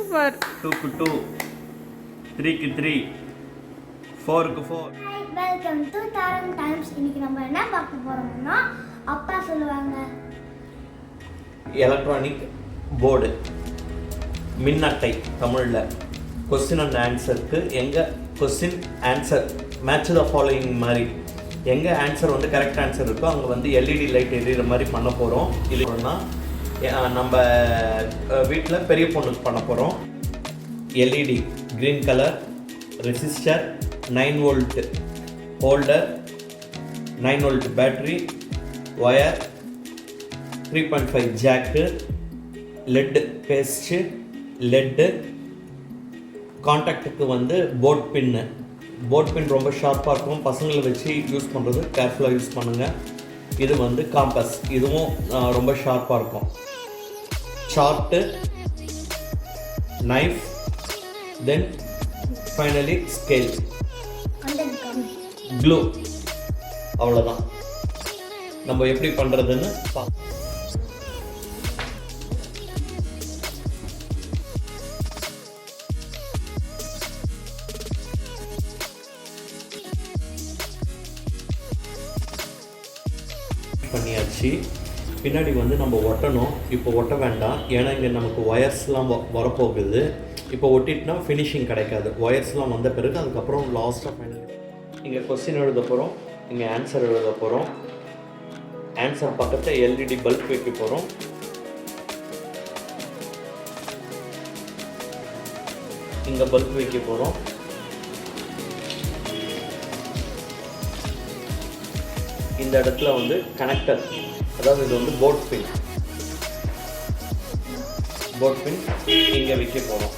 Super. 2க்கு 2, 3க்கு 3, 4க்கு 4. Welcome to Tharan Times. இன்னைக்கு நம்ம என்ன பார்க்க போறோம்னா அப்பா சொல்லுவாங்க எலக்ட்ரானிக் போர்டு, மின் அட்டை தமிழில். கொஸ்டின் அண்ட் ஆன்சருக்கு எங்கே question answer match the following மாதிரி எங்கே ஆன்சர் வந்து கரெக்ட் ஆன்சர் இருக்கோ அங்கே வந்து எல்இடி லைட் எரியிற மாதிரி பண்ண போகிறோம். இது நம்ம வீட்டில் பெரிய பொண்ணுக்கு பண்ண போகிறோம். LED green colour, resistor, 9 volt holder, 9 volt battery, wire, 3.5 jack, lead paste, lead, காண்டாக்டுக்கு வந்து போட் பின்னு. போட் பின் ரொம்ப ஷார்ப்பாக இருக்கும், பசங்களை வச்சு யூஸ் பண்ணுறது கேர்ஃபுல்லாக யூஸ் பண்ணுங்கள். இது வந்து காம்பஸ், இதுவும் ரொம்ப ஷார்ப்பாக இருக்கும். Chart, knife, then finally scale, glue. அவ்வளோதான். நம்ம எப்படி பண்ணுறதுன்னு பண்ணியாச்சு. பின்னாடி வந்து நம்ம ஒட்டணும். இப்போ ஒட்ட வேண்டாம், ஏன்னா இங்கே நமக்கு ஒயர்ஸ்லாம் வரப்போகுது. இப்போ ஒட்டிட்டுனா ஃபினிஷிங் கிடைக்காது. ஒயர்ஸ்லாம் வந்த பிறகு அதுக்கப்புறம் லாஸ்ட்டாக ஃபைனல் இங்கே கொஸ்டின் எழுத போகிறோம், இங்கே ஆன்சர் எழுத போகிறோம். ஆன்சர் பக்கத்தில் எல்இடி பல்ப் வைக்க போகிறோம். இங்கே பல்ப் வைக்க போகிறோம். இந்த இடத்துல வந்து கனெக்டர், அதாவது இது வந்து போட் பின் இங்கே வைக்க போகிறோம்.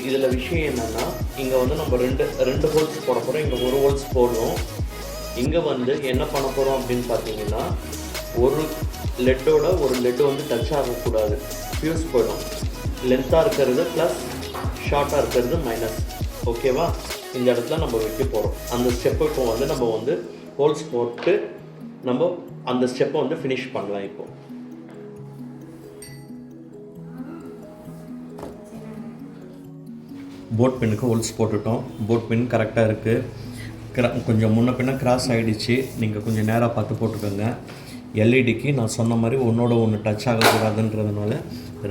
இதில் விஷயம் என்னென்னா, இங்கே வந்து நம்ம ரெண்டு ஹோல்ஸ் போட போகிறோம். இங்கே ஒரு ஹோல்ஸ் போடுறோம். இங்கே வந்து என்ன பண்ண போகிறோம் அப்படின்னு பார்த்தீங்கன்னா, ஒரு லெட்டோட ஒரு லெட்டு வந்து டச் ஆகக்கூடாது, ஃபியூஸ் போயிடும். லென்த்தாக இருக்கிறது ப்ளஸ் ஷார்ட்டாக இருக்கிறது மைனஸ். ஓகேவா? இந்த இடத்துல நம்ம வைக்க போகிறோம். அந்த ஸ்டெப்பை இப்போ வந்து நம்ம வந்து ஹோல்ஸ் போட்டு நம்ம அந்த ஸ்டெப்பை வந்து ஃபினிஷ் பண்ணலாம். இப்போ போட் பின்னுக்கு ஹோல்ஸ் போட்டுட்டோம். போட் பின் கரெக்டாக இருக்குது. கொஞ்சம் முன்ன பின்ன கிராஸ் ஆகிடுச்சு, நீங்கள் கொஞ்சம் நேராக பார்த்து போட்டுக்கோங்க. எல்இடிக்கு நான் சொன்ன மாதிரி ஒன்றோட ஒன்று டச் ஆகக்கூடாதுன்றதுனால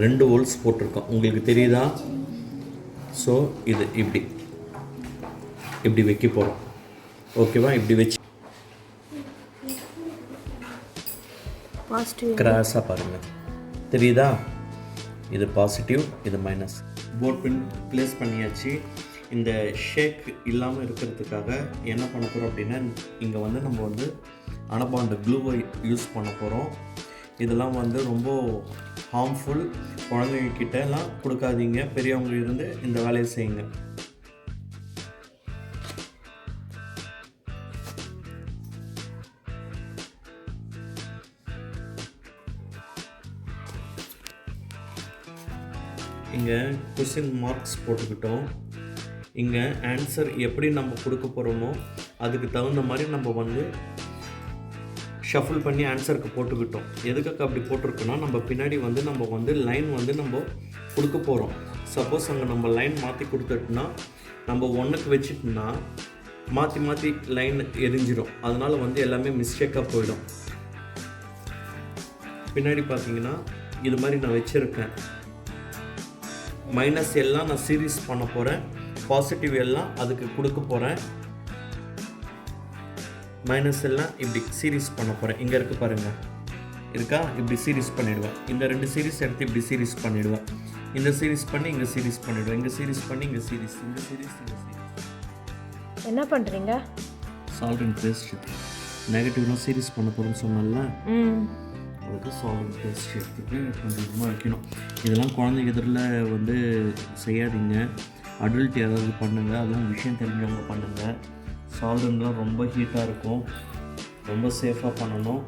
2 ஹோல்ஸ் போட்டிருக்கோம். உங்களுக்கு தெரியுதா? ஸோ இது இப்படி வைக்க போகிறோம். ஓகேவா? இப்படி வச்சு கிராஸாக பாருங்கள், தெரியுதா? இது பாசிட்டிவ், இது மைனஸ். போட் பின் ப்ளேஸ் பண்ணியாச்சு. இந்த ஷேக் இல்லாமல் இருக்கிறதுக்காக என்ன பண்ண போகிறோம் அப்படின்னா, இங்கே வந்து நம்ம வந்து அனபாண்ட் க்ளூவை யூஸ் பண்ண போகிறோம். இதெல்லாம் வந்து ரொம்ப ஹார்ம்ஃபுல். குழந்தைங்கக்கிட்டலாம் கொடுக்காதீங்க, பெரியவங்க இருந்து இந்த வேலையை செய்யுங்க. இங்கே கொஸ்டின் மார்க்ஸ் போட்டுக்கிட்டோம். இங்கே ஆன்சர் எப்படி நம்ம கொடுக்க போகிறோமோ அதுக்கு தகுந்த மாதிரி நம்ம வந்து ஷஃபிள் பண்ணி ஆன்சருக்கு போட்டுக்கிட்டோம். எதுக்காக அப்படி போட்டிருக்கோன்னா, நம்ம பின்னாடி வந்து நம்ம வந்து லைன் வந்து நம்ம கொடுக்க போகிறோம். சப்போஸ் அங்கே நம்ம லைன் மாற்றி கொடுத்துட்டோன்னா, நம்ம 1க்கு வச்சுட்டோன்னா மாற்றி லைன் எரிஞ்சிடும். அதனால் வந்து எல்லாமே மிஸ்டேக்காக போயிடும். பின்னாடி பார்த்தீங்கன்னா இது மாதிரி நான் வச்சுருக்கேன். மைனஸ் எல்லாம் நான் சீரீஸ் பண்ண போகிறேன், பாசிட்டிவ் எல்லாம் அதுக்கு கொடுக்க போகிறேன். மைனஸ் எல்லாம் இப்படி சீரீஸ் பண்ண போகிறேன். இங்கே இருக்குது பாருங்கள், இருக்கா? இப்படி சீரீஸ் பண்ணிவிடுவேன். இந்த 2 சீரீஸ் எடுத்து இப்படி சீரீஸ் பண்ணிவிடுவேன். இந்த சீரீஸ் பண்ணி இங்கே சீரீஸ் பண்ணிவிடுவேன். இங்கே சீரீஸ் பண்ணி இங்கே சீரீஸ், இங்கே சீரீஸ், இங்கே சீரீஸ். என்ன பண்ணுறீங்க? சால்ட் பேஸ்ட் நெகட்டிவ்லாம் சீரீஸ் பண்ண போகிறோம்னு சொன்னால அதுக்கு சால்ட் பேஸ்ட் எடுத்துட்டு கொஞ்சமாக வைக்கணும். இதெல்லாம் குழந்தைங்க எதிரில் வந்து செய்யாதீங்க. அடல்ட் யாராவது பண்ணுங்கள், அதுவும் விஷயம் தெரிஞ்சவங்க பண்ணுங்கள். சால்ட்லாம் ரொம்ப ஹீட்டாக இருக்கும், ரொம்ப சேஃபாக பண்ணணும்.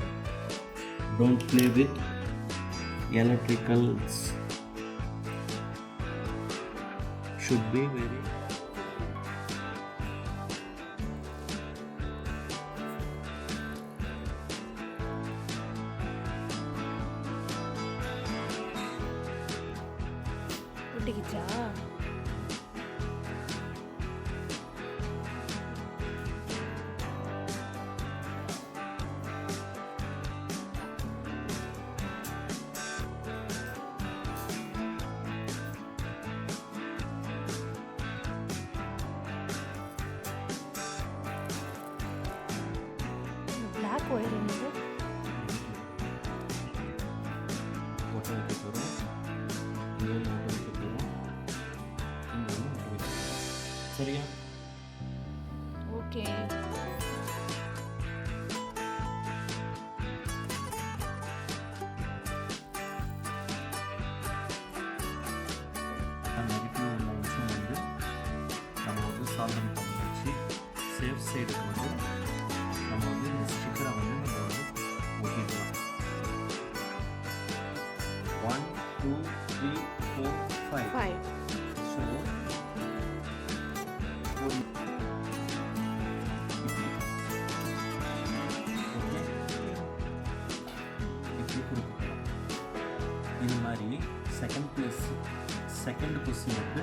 Don't play with electricals, should be very மாட்டிக்கிச்சா? பிளாக் ஒயர் என்னது? ஓட்ட வைக்க போகிறோம். இங்கே ஓட்ட வைக்க போகிறோம். இங்கே ஓட்ட வைக்க போகிறோம். சரியா? ஓகே. நெகட்டிவ் லைன்ஸும் வந்து நம்ம வந்து சால்வ் பண்ணியாச்சு. சேஃப் சைடுக்கு வந்து நம்ம வந்து இந்த ஸ்டிக்கரை வந்து நம்ம வந்து ஒட்டிக்கலாம். 1 2 3 4 5. 5. ஸோ இப்படி கொடுக்கலாம். இது மாதிரி செகண்ட் கொஸ்டினுக்கு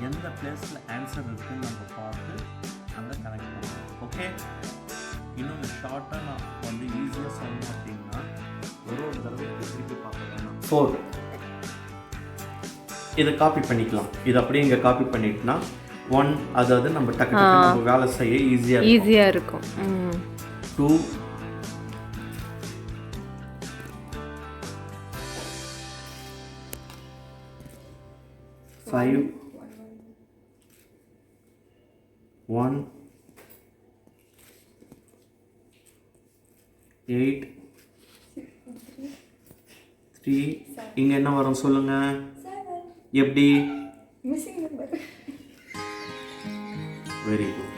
எந்த பிளேஸில் ஆன்சர் இருக்குன்னு நம்ம பார்த்து அங்கே கனெக்ட் பண்ணலாம். ஓகே, இன்னொன்று ஷார்ட்டாக நான் வந்து ஈஸியாக சொல்லணும் அப்படின்னா ஒரு தடவை திருப்பி பார்க்க வேணாம். 4 இதை காப்பி பண்ணிக்கலாம். இது அப்படியே இங்கே காப்பி பண்ணிட்டுனா 1 அதாவது நம்ம டக்கு நம்ம வேலை செய்ய ஈஸியாக இருக்கும். 2 5 1 8 3 இங்க என்ன வரும் சொல்லுங்க? எப்படி? Very good,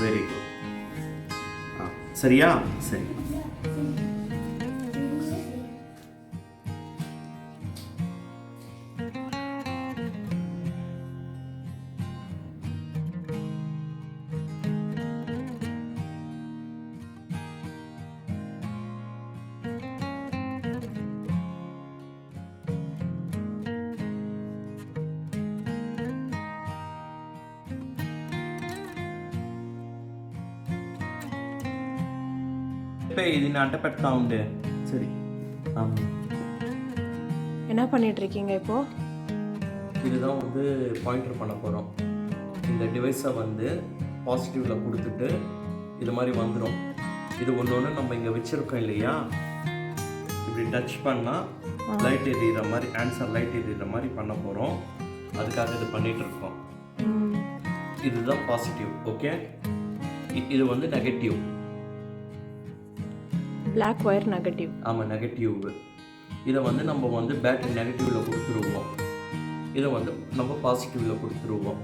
very good. சரியா? சரி. ఇది అడ్డ పెడతా ఉండే. சரி. என்ன பண்ணிட்டு இருக்கீங்க இப்போ? இதுதான் வந்து பாயிண்டர் பண்ண போகிறோம். இந்த டிவைஸை வந்து பாசிட்டிவில் கொடுத்துட்டு இது மாதிரி வந்துடும். இது ஒன்று நம்ம இங்கே வச்சுருக்கோம் இல்லையா, இப்படி டச் பண்ணால் லைட் எரியிற மாதிரி, ஆன்சர் லைட் எரியிற மாதிரி பண்ண போகிறோம். அதுக்காக இது பண்ணிகிட்டு இருக்கோம். இதுதான் பாசிட்டிவ். ஓகே, இது வந்து நெகட்டிவ். Black wire negative. ஆமாம், நெகட்டிவ். இதை வந்து நம்ம வந்து பேட்டரி நெகட்டிவில் கொடுத்துருவோம். இதை வந்து நம்ம பாசிட்டிவில் கொடுத்துருவோம்.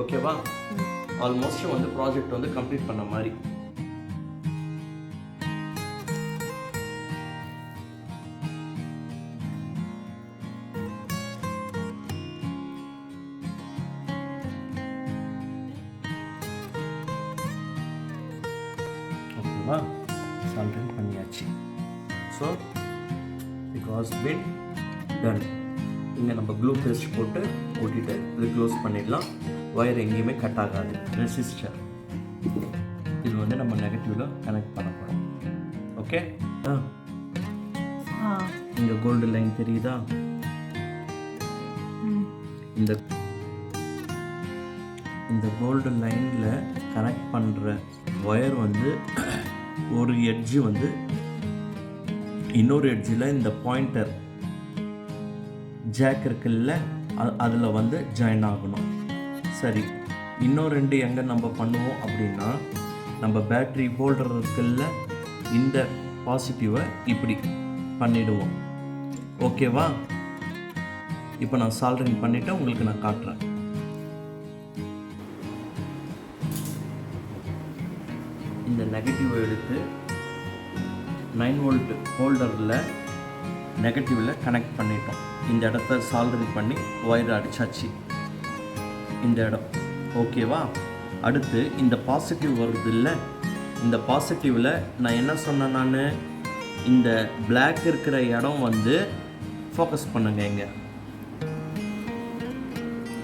ஓகேவா? ஆல்மோஸ்ட் வந்து ப்ராஜெக்ட் வந்து கம்ப்ளீட் பண்ண மாதிரி. ஓகேவா? சால்வ் பண்ணியாச்சு. So because bin ton. இங்கே நம்ம க்ளூ பேஸ்ட் போட்டு ஓட்டிட்டு இது க்ளோஸ் பண்ணிடலாம். ஒயர் எங்கேயுமே கட் ஆகாது. ரெசிஸ்டர் இது வந்து நம்ம நெகட்டிவில் கனெக்ட் பண்ண போகிறோம். ஓகே, இங்கே கோல்டு லைன் தெரியுதா? இந்த கோல்டு லைனில் கனெக்ட் பண்ணுற ஒயர் வந்து ஒரு எட்ஜு வந்து இன்னொரு எட்ஜில் இந்த பாயிண்டர் ஜாக் இருக்குல்ல, அதில் வந்து ஜாயின் ஆகணும். சரி, இன்னும் 2 எங்கே நம்ம பண்ணுவோம் அப்படின்னா, நம்ம பேட்ரி ஹோல்டர் இருக்குல்ல, இந்த பாசிட்டிவை இப்படி பண்ணிடுவோம். ஓகேவா? இப்போ நான் சால்டரிங் பண்ணிவிட்டு உங்களுக்கு நான் காட்டுறேன். இந்த நெகட்டிவை எடுத்து 9 வோல்ட் ஹோல்டரில் நெகட்டிவில் கனெக்ட் பண்ணிட்டோம். இந்த இடத்த சால்டரிங் பண்ணி ஒயர் அடிச்சாச்சு இந்த இடம். ஓகேவா? அடுத்து இந்த பாசிட்டிவ் வருது இல்லை, இந்த பாசிட்டிவில் நான் என்ன சொன்னேன், நான் இந்த பிளாக் இருக்கிற இடம் வந்து ஃபோக்கஸ் பண்ணுங்க. இங்கே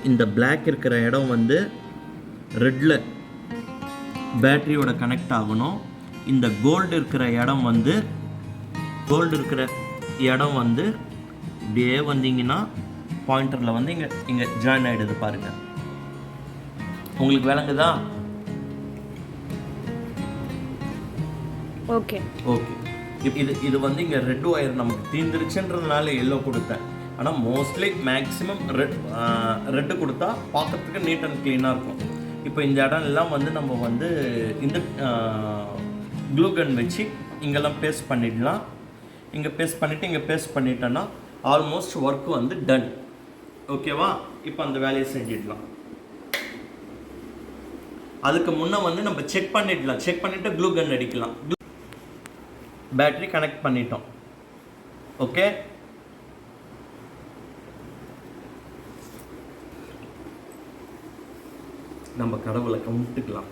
இந்த Black இருக்கிற இடம் வந்து ரெட்டில் பேட்டரியோட கனெக்ட் ஆகணும். இந்த கோல்டு இருக்கிற இடம் வந்து இப்படியே வந்தீங்கன்னா பாயிண்டரில் வந்து இங்கே ஜாயின் ஆகிடுது பாருங்கள். உங்களுக்கு விளங்குதா? ஓகே. இது வந்து இங்கே ரெட் ஒயர் நமக்கு தீந்துருச்சுன்றதுனால எல்லோ கொடுத்தேன். ஆனால் மோஸ்ட்லி மேக்ஸிமம் ரெட்டு கொடுத்தா பார்க்கறதுக்கு நீட் அண்ட் க்ளீனாக இருக்கும். இப்போ இந்த இடம் எல்லாம் வந்து நம்ம வந்து இந்த க்ளூ கன் வச்சு இங்கெல்லாம் பேஸ்ட் பண்ணிடலாம். இங்கே பேஸ்ட் பண்ணிட்டோன்னா ஆல்மோஸ்ட் ஒர்க் வந்து டன். ஓகேவா? இப்போ அந்த வேலையை செஞ்சிடலாம். அதுக்கு முன்னே வந்து நம்ம செக் பண்ணிவிட்டு க்ளூ கன் அடிக்கலாம். பேட்டரி கனெக்ட் பண்ணிட்டோம். ஓகே, நம்ம கடவுளை கும்பிட்டுக்கலாம்.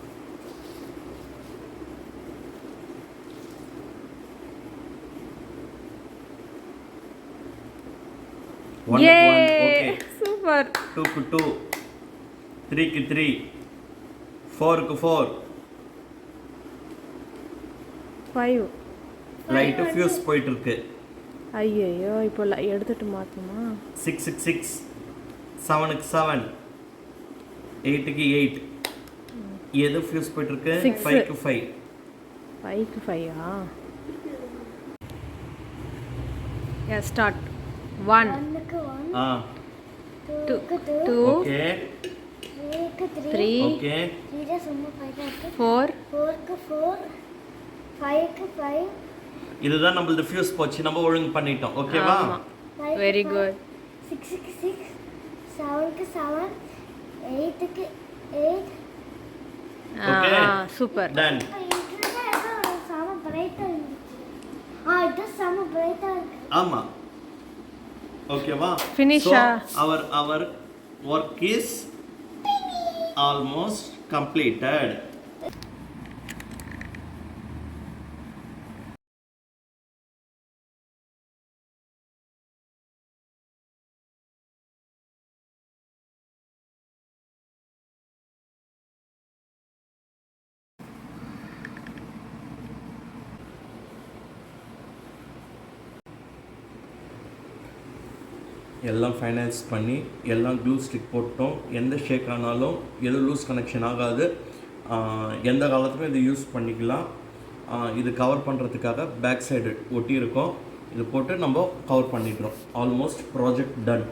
சூப்பர். 2க்கு 2, 3க்கு 3, 4க்கு 4, 5. லைட்டு ஃபியூஸ் போயிட்டு இருக்கு. ஐயோ, இப்போ எடுத்துட்டு மாத்துமா? 6க்கு 6, 7க்கு 7, 8க்கு 8. எது ஃபியூஸ் போயிட்டு இருக்கு? 5க்கு 5. 5க்கு 5ஆ? யா, ஸ்டார்ட். 1 1க்கு 1, 2க்கு 2, ஓகே, 3க்கு 3, 3, ஓகே, 3 சும்மா 5 இருக்கு, 4, 4க்கு 4, 5க்கு 5, இதுதான் நம்மளது ஃபியூஸ் போச்சு. நம்ம ஒழுங்கு பண்ணிட்டோம். ஓகேவா? Very good. 6க்கு 6, 7க்கு 7, 8க்கு 8. Okay, super. டன். செம பிரைட்டா இருந்துச்சு. இது செம பிரைட்டா இருக்கு. ஆமா, ஓகேவா? Finish. Our work is almost completed. எல்லாம் ஃபைனல்ஸ் பண்ணி எல்லாம் க்ளூ ஸ்டிக் போட்டோம். எந்த ஷேக் ஆனாலும் எது லூஸ் கனெக்ஷன் ஆகாது. எந்த காலத்துக்கும் இது யூஸ் பண்ணிக்கலாம். இது கவர் பண்ணுறதுக்காக பேக் சைடு ஒட்டி இருக்கோம். இது போட்டு நம்ம கவர் பண்ணிடுறோம். Almost project ton.